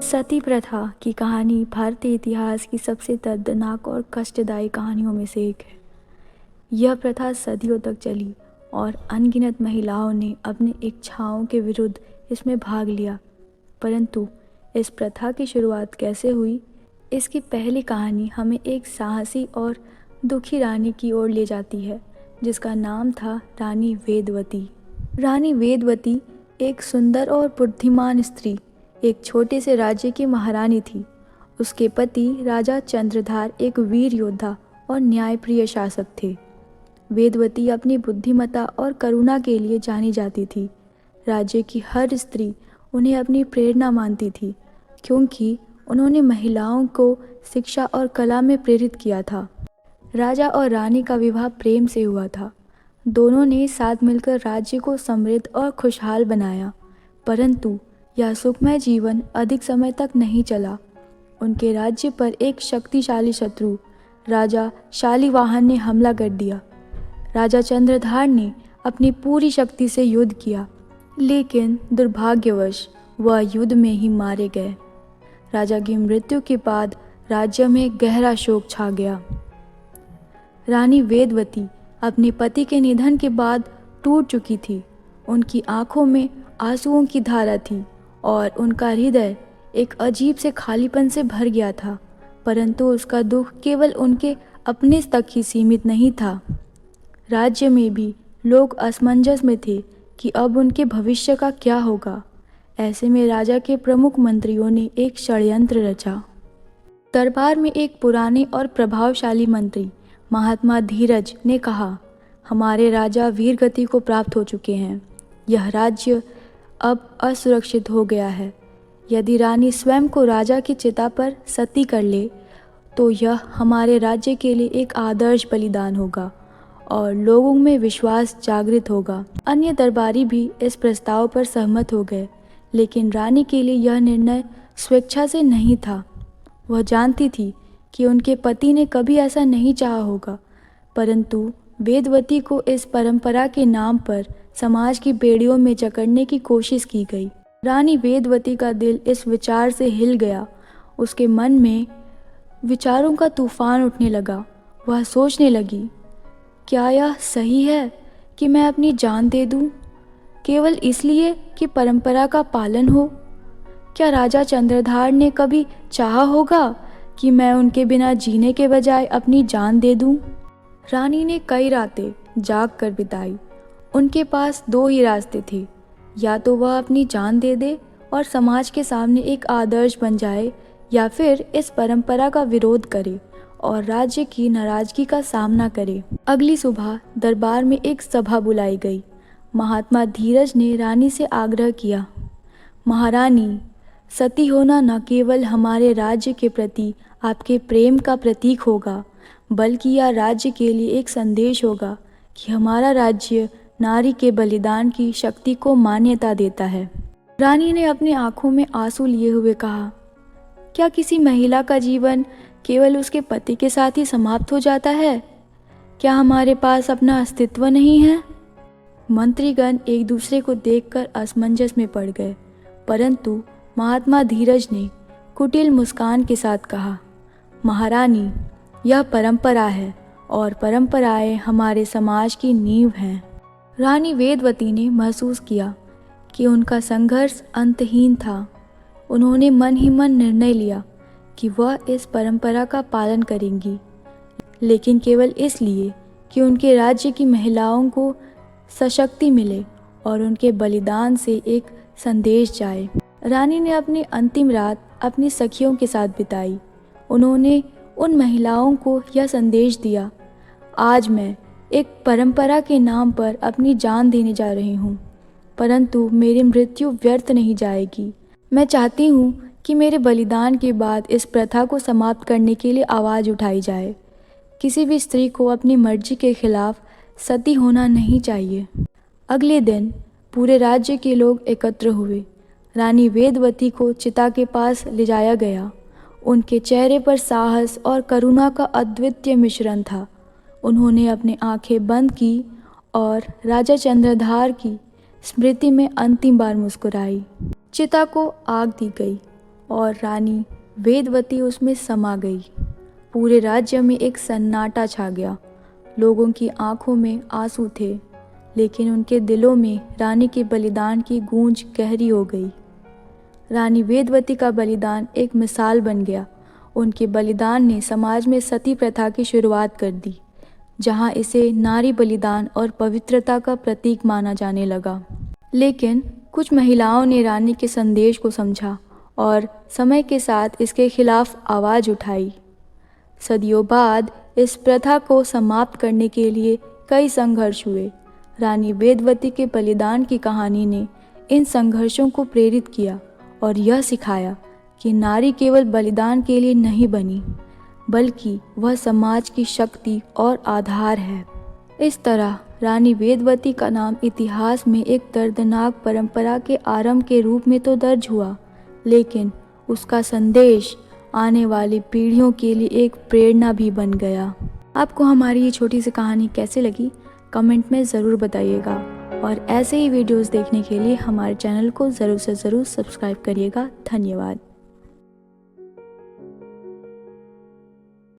सती प्रथा की कहानी भारतीय इतिहास की सबसे दर्दनाक और कष्टदायी कहानियों में से एक है। यह प्रथा सदियों तक चली और अनगिनत महिलाओं ने अपनी इच्छाओं के विरुद्ध इसमें भाग लिया। परंतु इस प्रथा की शुरुआत कैसे हुई, इसकी पहली कहानी हमें एक साहसी और दुखी रानी की ओर ले जाती है, जिसका नाम था रानी वेदवती। रानी वेदवती एक सुंदर और बुद्धिमान स्त्री, एक छोटे से राज्य की महारानी थी। उसके पति राजा चंद्रधार एक वीर योद्धा और न्यायप्रिय शासक थे। वेदवती अपनी बुद्धिमत्ता और करुणा के लिए जानी जाती थी। राज्य की हर स्त्री उन्हें अपनी प्रेरणा मानती थी, क्योंकि उन्होंने महिलाओं को शिक्षा और कला में प्रेरित किया था। राजा और रानी का विवाह प्रेम से हुआ था। दोनों ने साथ मिलकर राज्य को समृद्ध और खुशहाल बनाया। परंतु यह सुखमय जीवन अधिक समय तक नहीं चला। उनके राज्य पर एक शक्तिशाली शत्रु राजा शालिवाहन ने हमला कर दिया। राजा चंद्रधार ने अपनी पूरी शक्ति से युद्ध किया, लेकिन दुर्भाग्यवश वह युद्ध में ही मारे गए। राजा की मृत्यु के बाद राज्य में गहरा शोक छा गया। रानी वेदवती अपने पति के निधन के बाद टूट चुकी थी। उनकी आंखों में आंसुओं की धारा थी और उनका हृदय एक अजीब से खालीपन से भर गया था। परंतु उसका दुख केवल उनके अपने तक ही सीमित नहीं था। राज्य में भी लोग असमंजस में थे कि अब उनके भविष्य का क्या होगा। ऐसे में राजा के प्रमुख मंत्रियों ने एक षड्यंत्र रचा। दरबार में एक पुराने और प्रभावशाली मंत्री महात्मा धीरज ने कहा, हमारे राजा वीरगति को प्राप्त हो चुके हैं। यह राज्य अब असुरक्षित हो गया है। यदि रानी स्वयं को राजा की चिता पर सती कर ले तो यह हमारे राज्य के लिए एक आदर्श बलिदान होगा और लोगों में विश्वास जागृत होगा। अन्य दरबारी भी इस प्रस्ताव पर सहमत हो गए, लेकिन रानी के लिए यह निर्णय स्वेच्छा से नहीं था। वह जानती थी कि उनके पति ने कभी ऐसा नहीं चाहा होगा, परंतु वेदवती को इस परंपरा के नाम पर समाज की बेड़ियों में जकड़ने की कोशिश की गई। रानी वेदवती का दिल इस विचार से हिल गया। उसके मन में विचारों का तूफान उठने लगा। वह सोचने लगी, क्या यह सही है कि मैं अपनी जान दे दूं, केवल इसलिए कि परंपरा का पालन हो? क्या राजा चंद्रधार ने कभी चाहा होगा कि मैं उनके बिना जीने के बजाय अपनी जान दे दूं? रानी ने कई रातें जाग कर बिताई। उनके पास दो ही रास्ते थे, या तो वह अपनी जान दे दे और समाज के सामने एक आदर्श बन जाए, या फिर इस परंपरा का विरोध करे और राज्य की नाराजगी का सामना करे। अगली सुबह दरबार में एक सभा बुलाई गई। महात्मा धीरज ने रानी से आग्रह किया, महारानी, सती होना न केवल हमारे राज्य के प्रति आपके प्रेम का प्रतीक होगा, बल्कि यह राज्य के लिए एक संदेश होगा कि हमारा राज्य नारी के बलिदान की शक्ति को मान्यता देता है। रानी ने अपनी आंखों में आंसू लिए हुए कहा, क्या किसी महिला का जीवन केवल उसके पति के साथ ही समाप्त हो जाता है? क्या हमारे पास अपना अस्तित्व नहीं है? मंत्रीगण एक दूसरे को देखकर असमंजस में पड़ गए, परंतु महात्मा धीरज ने कुटिल मुस्कान के साथ कहा, महारानी, यह परंपरा है और परंपराएं हमारे समाज की नींव हैं। रानी वेदवती ने महसूस किया कि उनका संघर्ष अंतहीन था। उन्होंने मन ही मन निर्णय लिया कि वह इस परंपरा का पालन करेंगी, लेकिन केवल इसलिए कि उनके राज्य की महिलाओं को सशक्ति मिले और उनके बलिदान से एक संदेश जाए। रानी ने अपनी अंतिम रात अपनी सखियों के साथ बिताई। उन्होंने उन महिलाओं को यह संदेश दिया, आज मैं एक परंपरा के नाम पर अपनी जान देने जा रही हूँ, परंतु मेरी मृत्यु व्यर्थ नहीं जाएगी। मैं चाहती हूँ कि मेरे बलिदान के बाद इस प्रथा को समाप्त करने के लिए आवाज़ उठाई जाए। किसी भी स्त्री को अपनी मर्जी के खिलाफ सती होना नहीं चाहिए। अगले दिन पूरे राज्य के लोग एकत्र हुए। रानी वेदवती को चिता के पास ले जाया गया। उनके चेहरे पर साहस और करुणा का अद्वितीय मिश्रण था। उन्होंने अपनी आंखें बंद की और राजा चंद्रधार की स्मृति में अंतिम बार मुस्कुराई। चिता को आग दी गई और रानी वेदवती उसमें समा गई। पूरे राज्य में एक सन्नाटा छा गया। लोगों की आंखों में आंसू थे, लेकिन उनके दिलों में रानी के बलिदान की गूंज गहरी हो गई। रानी वेदवती का बलिदान एक मिसाल बन गया। उनके बलिदान ने समाज में सती प्रथा की शुरुआत कर दी, जहां इसे नारी बलिदान और पवित्रता का प्रतीक माना जाने लगा। लेकिन कुछ महिलाओं ने रानी के संदेश को समझा और समय के साथ इसके खिलाफ आवाज़ उठाई। सदियों बाद इस प्रथा को समाप्त करने के लिए कई संघर्ष हुए। रानी वेदवती के बलिदान की कहानी ने इन संघर्षों को प्रेरित किया और यह सिखाया कि नारी केवल बलिदान के लिए नहीं बनी, बल्कि वह समाज की शक्ति और आधार है। इस तरह रानी वेदवती का नाम इतिहास में एक दर्दनाक परंपरा के आरंभ के रूप में तो दर्ज हुआ, लेकिन उसका संदेश आने वाली पीढ़ियों के लिए एक प्रेरणा भी बन गया। आपको हमारी ये छोटी सी कहानी कैसे लगी, कमेंट में ज़रूर बताइएगा और ऐसे ही वीडियोस देखने के लिए हमारे चैनल को ज़रूर से ज़रूर सब्सक्राइब करिएगा। धन्यवाद।